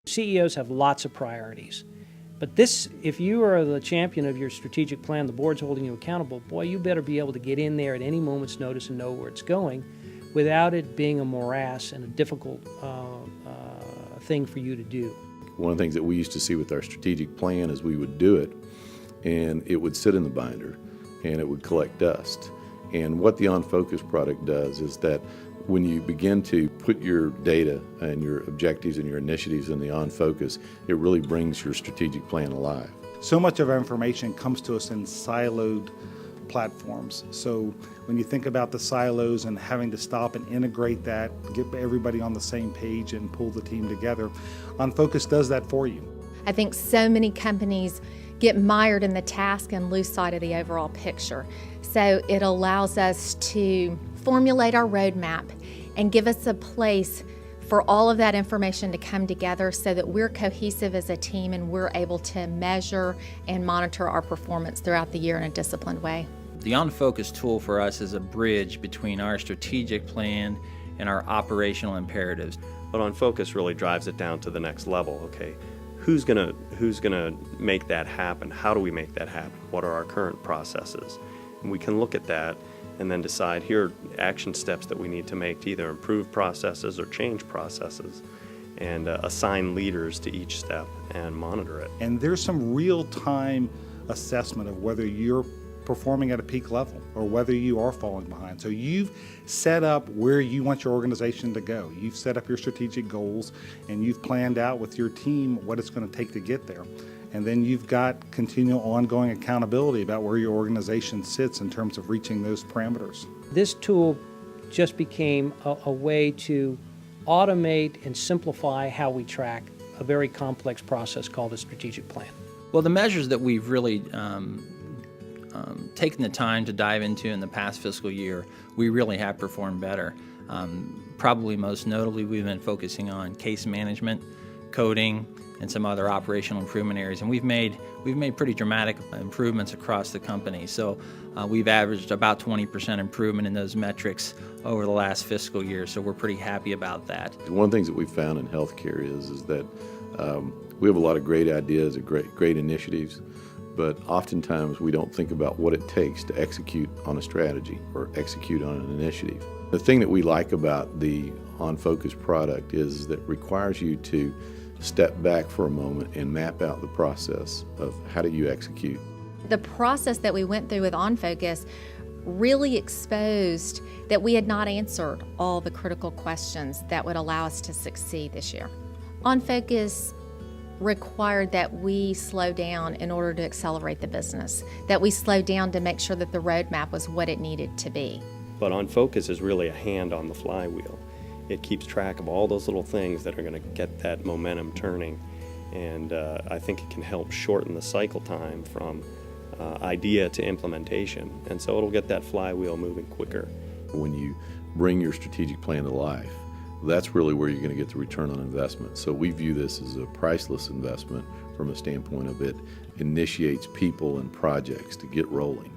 CEOs have lots of priorities. But this, if you are the champion of your strategic plan, the board's holding you accountable, boy, you better be able to get in there at any moment's notice and know where it's going without it being a morass and a difficult thing for you to do. One of the things that we used to see with our strategic plan is we would do it and it would sit in the binder and it would collect dust. And what the OnFocus product does is that when you begin to put your data and your objectives and your initiatives in the OnFocus, it really brings your strategic plan alive. So much of our information comes to us in siloed platforms. So when you think about the silos and having to stop and integrate that, get everybody on the same page and pull the team together, OnFocus does that for you. I think so many companies get mired in the task and lose sight of the overall picture. So it allows us to formulate our roadmap and give us a place for all of that information to come together so that we're cohesive as a team and we're able to measure and monitor our performance throughout the year in a disciplined way. The OnFocus tool for us is a bridge between our strategic plan and our operational imperatives. But OnFocus really drives it down to the next level. Okay, who's gonna make that happen? How do we make that happen? What are our current processes? And we can look at that and then decide here are action steps that we need to make to either improve processes or change processes, and assign leaders to each step and monitor it. And there's some real-time assessment of whether you're performing at a peak level or whether you are falling behind. So you've set up where you want your organization to go. You've set up your strategic goals and you've planned out with your team what it's going to take to get there. And then you've got continual ongoing accountability about where your organization sits in terms of reaching those parameters. This tool just became a way to automate and simplify how we track a very complex process called a strategic plan. Well, the measures that we've really taken the time to dive into in the past fiscal year, we really have performed better. Probably most notably, we've been focusing on case management, coding, and some other operational improvement areas, and we've made pretty dramatic improvements across the company. So we've averaged about 20% improvement in those metrics over the last fiscal year, so we're pretty happy about that. One of the things that we found in healthcare is that we have a lot of great ideas and great initiatives, but oftentimes we don't think about what it takes to execute on a strategy or execute on an initiative. The thing that we like about the OnFocus product is that it requires you to step back for a moment and map out the process of how do you execute. The process that we went through with OnFocus really exposed that we had not answered all the critical questions that would allow us to succeed this year. OnFocus required that we slow down in order to accelerate the business, that we slow down to make sure that the roadmap was what it needed to be. But OnFocus is really a hand on the flywheel. It keeps track of all those little things that are going to get that momentum turning, and I think it can help shorten the cycle time from idea to implementation, and so it'll get that flywheel moving quicker. When you bring your strategic plan to life, that's really where you're going to get the return on investment. So we view this as a priceless investment from a standpoint of it initiates people and projects to get rolling.